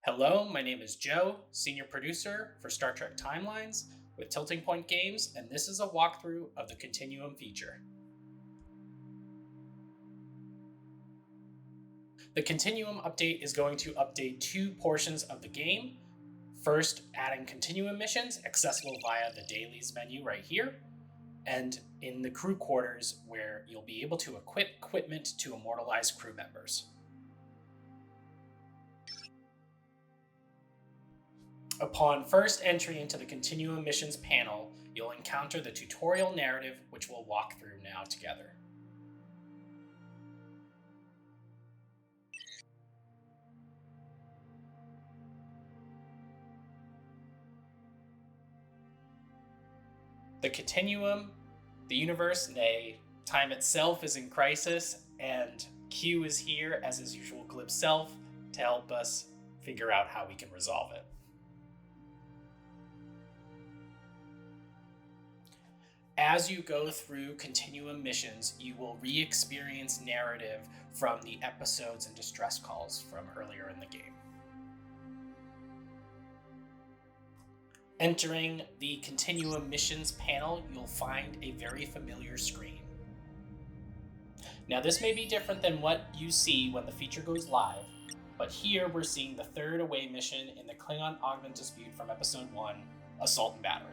Hello, my name is Joe, senior producer for Star Trek Timelines with Tilting Point Games, and this is a walkthrough of the Continuum feature. The Continuum update is going to update two portions of the game. First, adding Continuum missions accessible via the Dailies menu right here, and in the crew quarters where you'll be able to equip equipment to immortalize crew members. Upon first entry into the Continuum missions panel, you'll encounter the tutorial narrative, which we'll walk through now together. The Continuum, the universe, nay, time itself is in crisis, and Q is here as his usual glib self to help us figure out how we can resolve it. As you go through Continuum missions, you will re-experience narrative from the episodes and distress calls from earlier in the game. Entering the Continuum missions panel, you'll find a very familiar screen. Now, this may be different than what you see when the feature goes live, but here we're seeing the third away mission in the Klingon Augment dispute from Episode 1, Assault and Battery.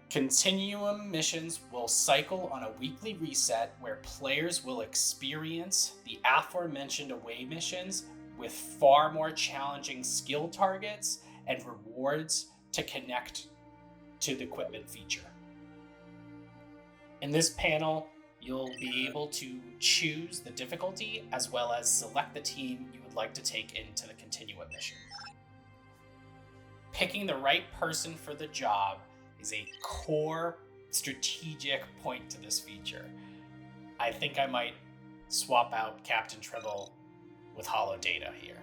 Continuum missions will cycle on a weekly reset where players will experience the aforementioned away missions with far more challenging skill targets and rewards to connect to the equipment feature. In this panel, you'll be able to choose the difficulty as well as select the team you would like to take into the Continuum mission. Picking the right person for the job is a core strategic point to this feature. I think I might swap out Captain Tribble with Holo Data here.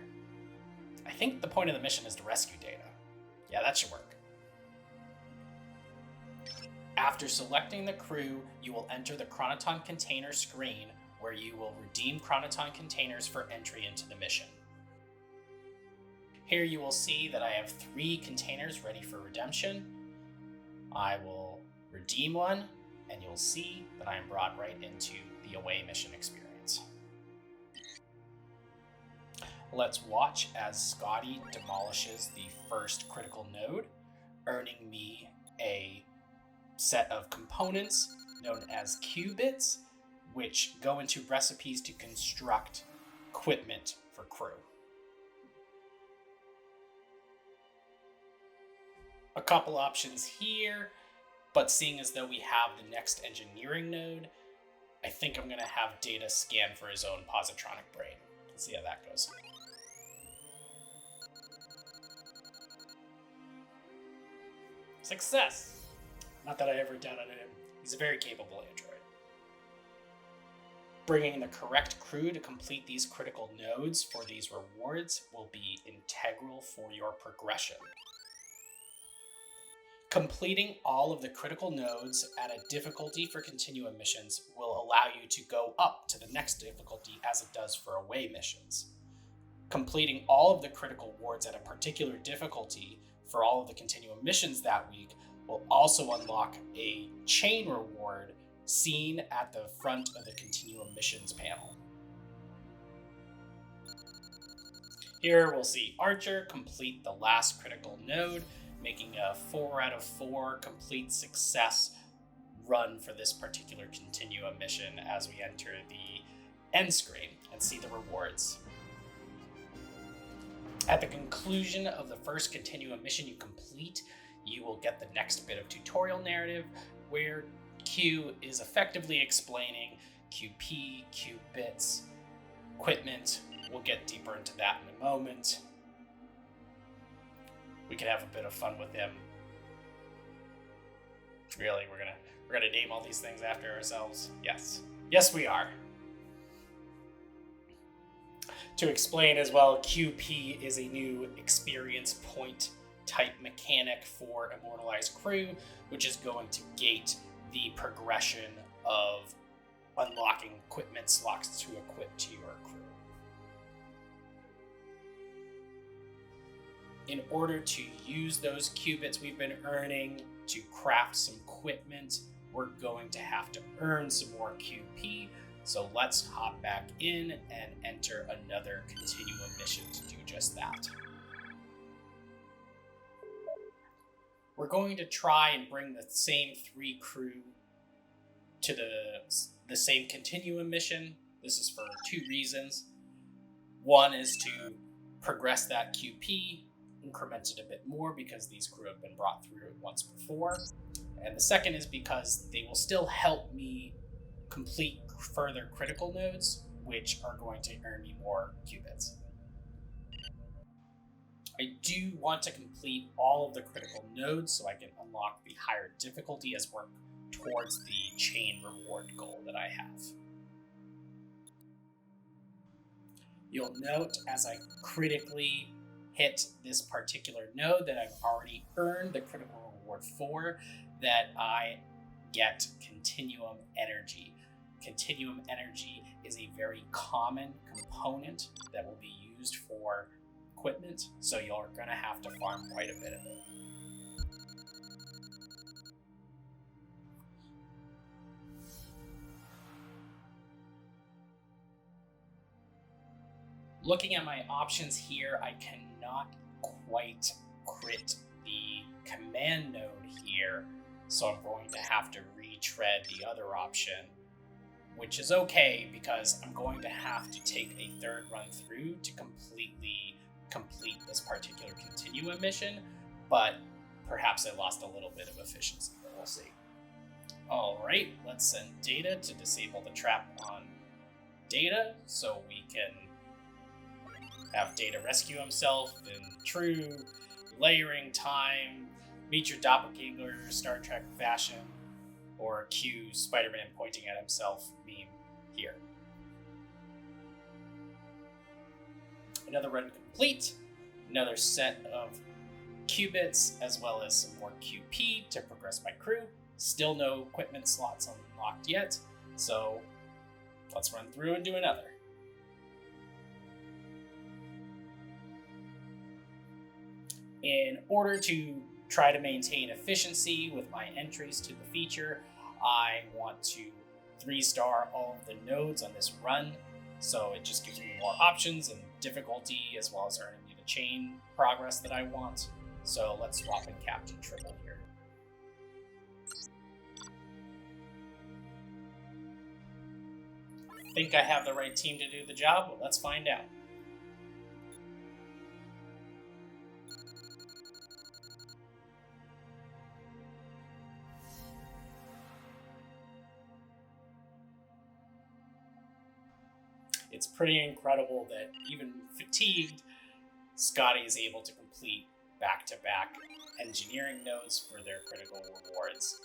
I think the point of the mission is to rescue Data. Yeah, that should work. After selecting the crew, you will enter the Chronoton container screen where you will redeem Chronoton containers for entry into the mission. Here you will see that I have 3 containers ready for redemption. I will redeem one, and you'll see that I am brought right into the away mission experience. Let's watch as Scotty demolishes the first critical node, earning me a set of components known as qubits, which go into recipes to construct equipment for crew. A couple options here, but seeing as though we have the next engineering node, I think I'm going to have Data scan for his own positronic brain. Let's see how that goes. Success! Not that I ever doubted him. He's a very capable android. Bringing the correct crew to complete these critical nodes for these rewards will be integral for your progression. Completing all of the critical nodes at a difficulty for Continuum missions will allow you to go up to the next difficulty as it does for away missions. Completing all of the critical wards at a particular difficulty for all of the Continuum missions that week will also unlock a chain reward seen at the front of the Continuum missions panel. Here we'll see Archer complete the last critical node, making a 4 out of 4 complete success run for this particular Continuum mission as we enter the end screen and see the rewards. At the conclusion of the first Continuum mission you complete, you will get the next bit of tutorial narrative where Q is effectively explaining QP, qubits, equipment. We'll get deeper into that in a moment. We can have a bit of fun with him. Really, we're gonna name all these things after ourselves? Yes, we are. To explain as well, QP is a new experience point type mechanic for Immortalized Crew, which is going to gate the progression of unlocking equipment slots to equip to your crew. in order to use those qubits we've been earning to craft some equipment, we're going to have to earn some more QP. So let's hop back in and enter another Continuum mission to do just that. We're going to try and bring the same 3 crew to the same Continuum mission. This is for 2 reasons. One is to progress that QP, increment it a bit more because these crew have been brought through it once before. And the second is because they will still help me complete further critical nodes, which are going to earn me more qubits. I do want to complete all of the critical nodes so I can unlock the higher difficulty as work towards the chain reward goal that I have. You'll note as I critically hit this particular node that I've already earned the critical reward for, that I get Continuum Energy. Continuum Energy is a very common component that will be used for equipment, so you're going to have to farm quite a bit of it. Looking at my options here, I cannot quite crit the command node here, so I'm going to have to retread the other option, which is okay because I'm going to have to take a 3rd run through to completely complete this particular Continuum mission, but perhaps I lost a little bit of efficiency, but we'll see. Alright, let's send Data to disable the trap on Data so we can have Data rescue himself in true layering time, meet your doppelganger Star Trek fashion, or cue Spider-Man pointing at himself meme here. Another run complete, another set of qubits, as well as some more QP to progress my crew. Still no equipment slots unlocked yet, so let's run through and do another. In order to try to maintain efficiency with my entries to the feature, I want to 3-star all of the nodes on this run, so it just gives me more options and difficulty, as well as earning me the chain progress that I want. So let's swap in Captain Triple here. I think I have the right team to do the job, but let's find out. It's pretty incredible that even fatigued, Scotty is able to complete back-to-back engineering nodes for their critical rewards.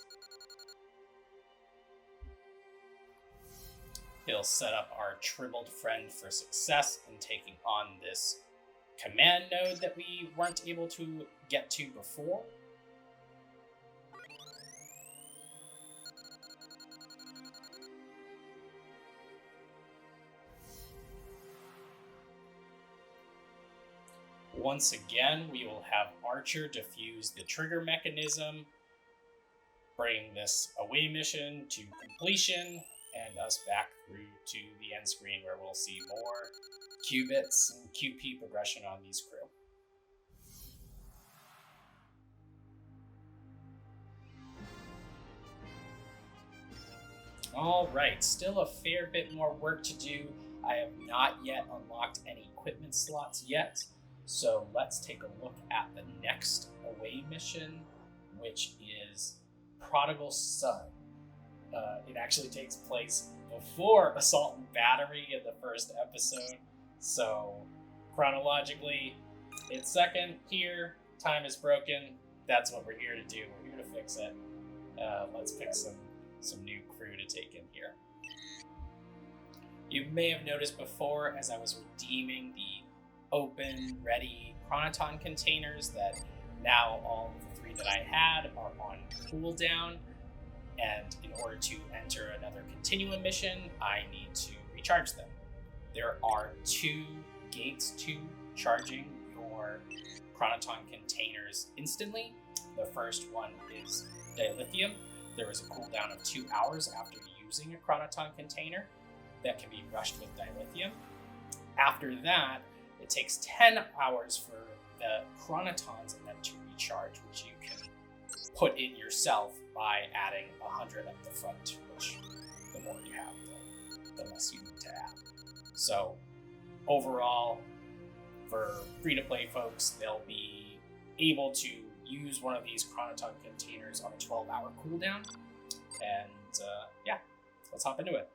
He'll set up our Tribbled Friend for success in taking on this command node that we weren't able to get to before. Once again, we will have Archer defuse the trigger mechanism, bring this away mission to completion, and us back through to the end screen where we'll see more qubits and QP progression on these crew. Alright, still a fair bit more work to do. I have not yet unlocked any equipment slots yet. So let's take a look at the next away mission, which is Prodigal Son. It actually takes place before Assault and Battery in the first episode. So chronologically, it's second here. Time is broken. That's what we're here to do. We're here to fix it. Let's pick some new crew to take in here. You may have noticed before as I was redeeming the open, ready Chronoton containers that now all of the 3 that I had are on cooldown, and in order to enter another Continuum mission, I need to recharge them. There are 2 gates to charging your 4 chronoton containers instantly. The first one is dilithium. There is a cooldown of 2 hours after using a chronoton container that can be rushed with dilithium. After that, it takes 10 hours for the chronotons in them to recharge, which you can put in yourself by adding 100 up the front, which the more you have, the less you need to add. So overall, for free-to-play folks, they'll be able to use one of these chronoton containers on a 12-hour cooldown. And yeah, let's hop into it.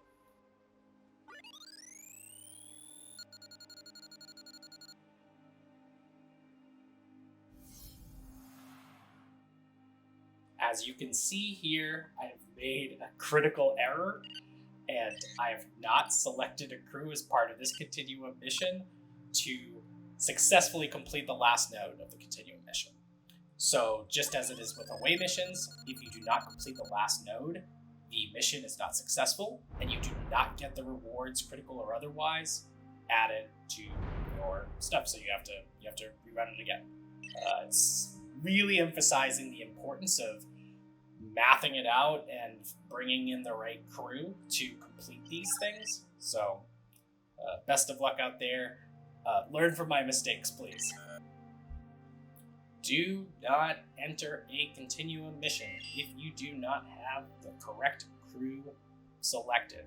As you can see here, I've made a critical error, and I have not selected a crew as part of this Continuum mission to successfully complete the last node of the Continuum mission. So just as it is with away missions, if you do not complete the last node, the mission is not successful, and you do not get the rewards, critical or otherwise, added to your stuff. So you have to rerun it again. It's really emphasizing the importance of mathing it out and bringing in the right crew to complete these things. So best of luck out there. Learn from my mistakes, please. Do not enter a Continuum mission if you do not have the correct crew selected.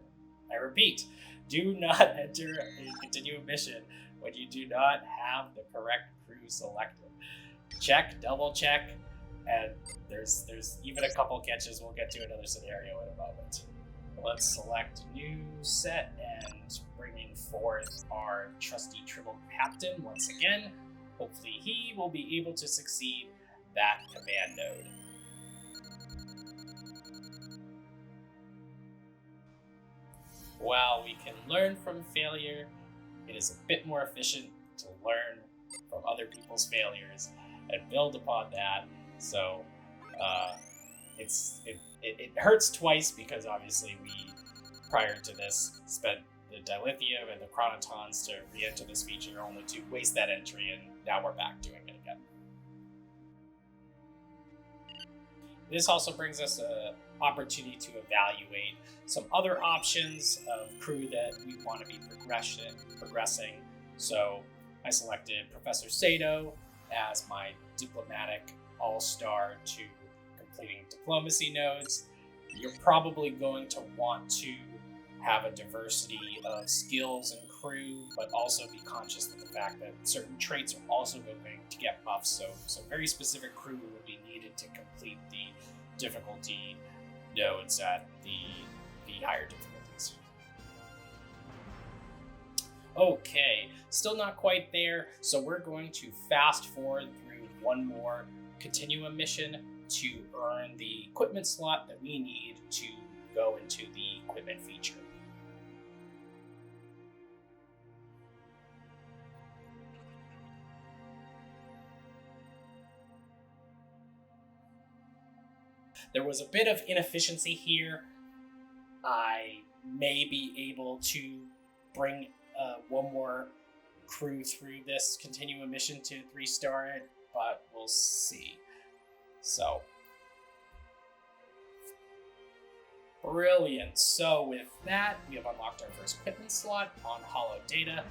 I repeat, do not enter a Continuum mission when you do not have the correct crew selected. Check, double check, and there's even a couple catches. We'll get to another scenario in a moment. Let's select new set and bringing forth our trusty Tribble Captain once again. Hopefully he will be able to succeed that command node. While we can learn from failure, it is a bit more efficient to learn from other people's failures and build upon that. So it hurts twice, because obviously we, prior to this, spent the dilithium and the chronotons to re-enter this feature, only to waste that entry, and now we're back doing it again. This also brings us an opportunity to evaluate some other options of crew that we want to be progressing. So I selected Professor Sato as my diplomatic all-star to completing diplomacy nodes. You're probably going to want to have a diversity of skills and crew, but also be conscious of the fact that certain traits are also going to get buffs, so very specific crew will be needed to complete the difficulty nodes at the higher difficulties. Okay, still not quite there, so we're going to fast forward through one more Continuum mission to earn the equipment slot that we need to go into the equipment feature. There was a bit of inefficiency here. I may be able to bring one more crew through this Continuum mission to 3-star it, but we'll see. So, brilliant. So with that, we have unlocked our first equipment slot on Hollow Data.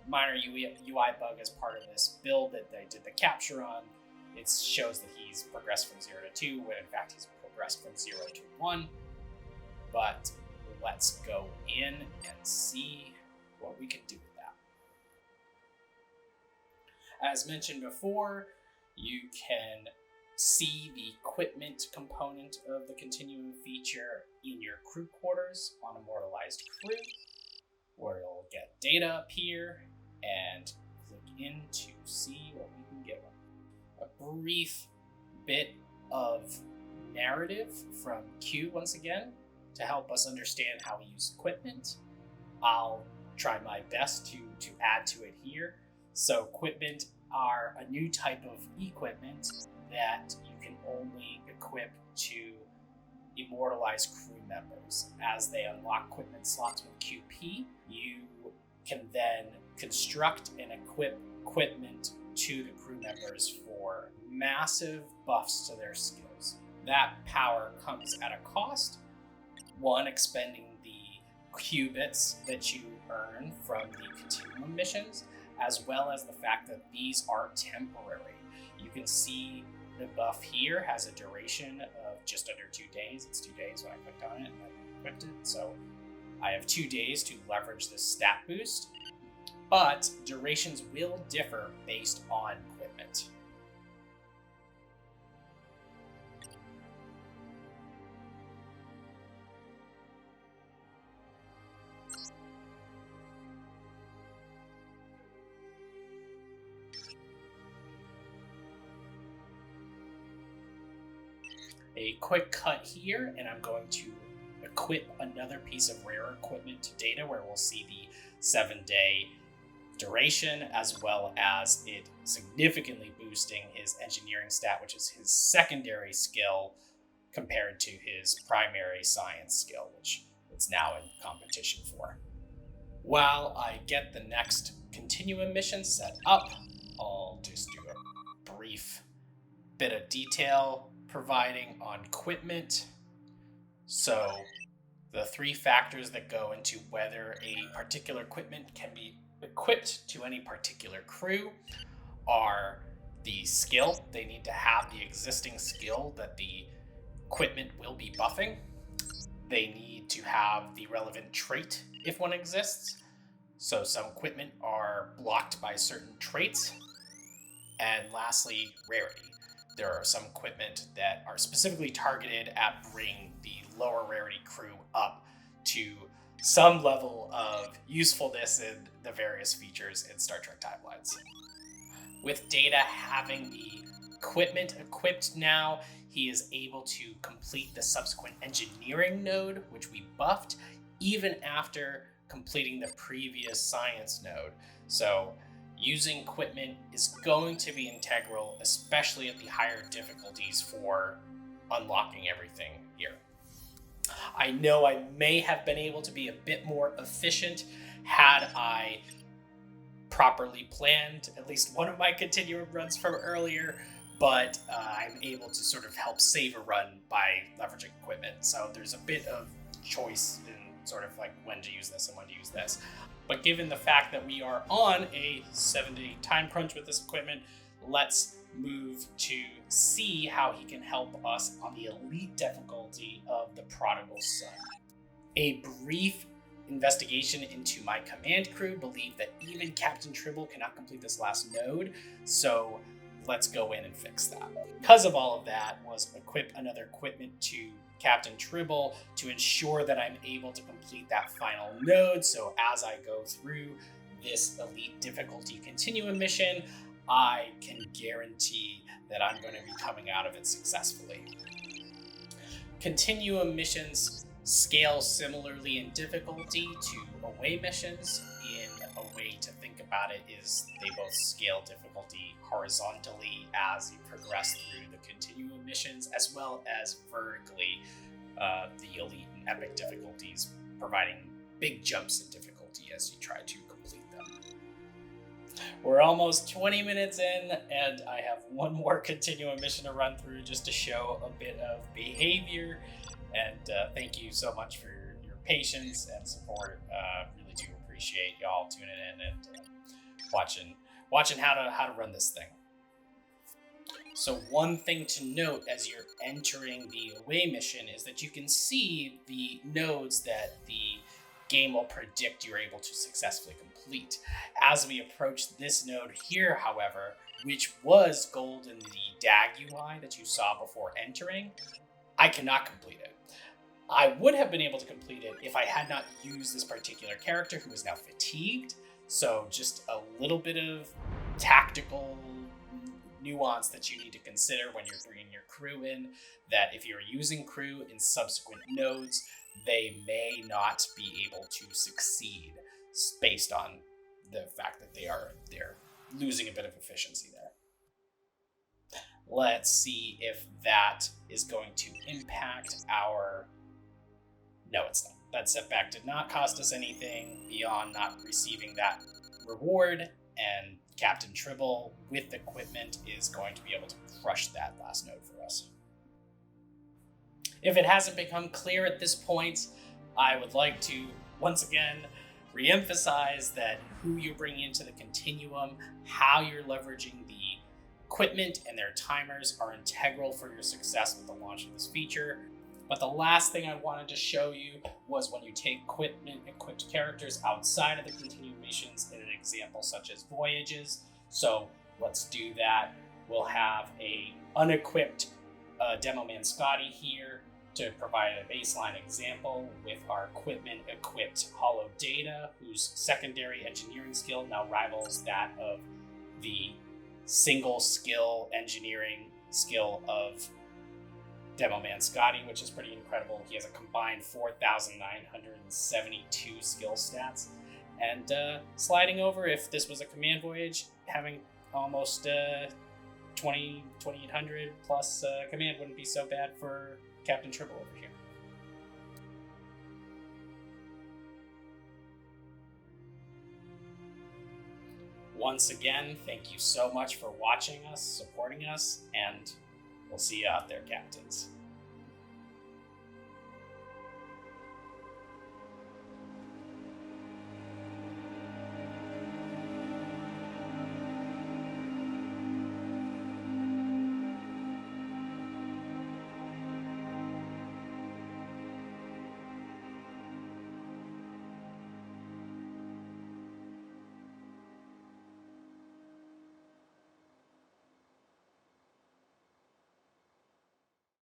Minor UI bug as part of this build that I did the capture on. It shows that he's progressed from 0 to 2, when in fact he's progressed from 0 to 1. But let's go in and see what we can do with that. As mentioned before, you can see the equipment component of the Continuum feature in your crew quarters on Immortalized Crew, where you'll get data up here and click in to see what we can give them. A brief bit of narrative from Q once again to help us understand how we use equipment. I'll try my best to add to it here. So equipment are a new type of equipment that you can only equip to immortalized crew members. As they unlock equipment slots with QP, you can then construct and equip equipment to the crew members for massive buffs to their skills. That power comes at a cost. One, expending the qubits that you earn from the Continuum missions, as well as the fact that these are temporary. You can see the buff here has a duration of just under 2 days. It's 2 days when I clicked on it and I equipped it. So I have 2 days to leverage this stat boost, but durations will differ based on equipment. A quick cut here, and I'm going to equip another piece of rare equipment to Data, where we'll see the 7-day duration, as well as it significantly boosting his engineering stat, which is his secondary skill compared to his primary science skill, which it's now in competition for. While I get the next Continuum mission set up, I'll just do a brief bit of detail providing on equipment. So the 3 factors that go into whether a particular equipment can be equipped to any particular crew are the skill. They need to have the existing skill that the equipment will be buffing. They need to have the relevant trait if one exists. So some equipment are blocked by certain traits. And lastly, rarity. There are some equipment that are specifically targeted at bringing the lower rarity crew up to some level of usefulness in the various features in Star Trek timelines. With Data having the equipment equipped now, he is able to complete the subsequent engineering node, which we buffed, even after completing the previous science node. So using equipment is going to be integral, especially at the higher difficulties for unlocking everything here. I know I may have been able to be a bit more efficient had I properly planned at least one of my Continuum runs from earlier, but I'm able to sort of help save a run by leveraging equipment. So there's a bit of choice in sort of like when to use this and when to use this. But given the fact that we are on a 7-day time crunch with this equipment, let's move to see how he can help us on the elite difficulty of the Prodigal Son. A brief investigation into my command crew believed that even Captain Tribble cannot complete this last node, so let's go in and fix that. Because of all of that was equip another equipment to Captain Tribble to ensure that I'm able to complete that final node. So as I go through this elite difficulty Continuum mission, I can guarantee that I'm going to be coming out of it successfully. Continuum missions scale similarly in difficulty to away missions. In a way to think about it is they both scale difficulty horizontally as you progress through the Continuum missions, as well as vertically the elite and epic difficulties, providing big jumps in difficulty as you try to complete them. We're almost 20 minutes in, and I have one more Continuum mission to run through just to show a bit of behavior. And thank you so much for your patience and support. Really do appreciate y'all tuning in and watching how to run this thing. So one thing to note as you're entering the away mission is that you can see the nodes that the game will predict you're able to successfully complete. As we approach this node here, however, which was gold in the DAG UI that you saw before entering, I cannot complete it. I would have been able to complete it if I had not used this particular character who is now fatigued. So just a little bit of tactical nuance that you need to consider when you're bringing your crew in, that if you're using crew in subsequent nodes, they may not be able to succeed based on the fact that they're losing a bit of efficiency there. Let's see if that is going to impact our... No, it's not. That setback did not cost us anything beyond not receiving that reward and Captain Tribble with equipment is going to be able to crush that last node for us. If it hasn't become clear at this point, I would like to once again reemphasize that who you're bringing into the Continuum, how you're leveraging the equipment and their timers are integral for your success with the launch of this feature. But the last thing I wanted to show you was when you take equipped characters outside of the Continuum missions in an example such as Voyages. So let's do that. We'll have a unequipped Demo Man Scotty here to provide a baseline example with our equipment equipped Hollow Data, whose secondary engineering skill now rivals that of the single skill engineering skill of Demo Man Scotty, which is pretty incredible. He has a combined 4,972 skill stats. And sliding over, if this was a command voyage, having almost 2,800 plus command wouldn't be so bad for Captain Tribble over here. Once again, thank you so much for watching us, supporting us, and we'll see you out there, Captains.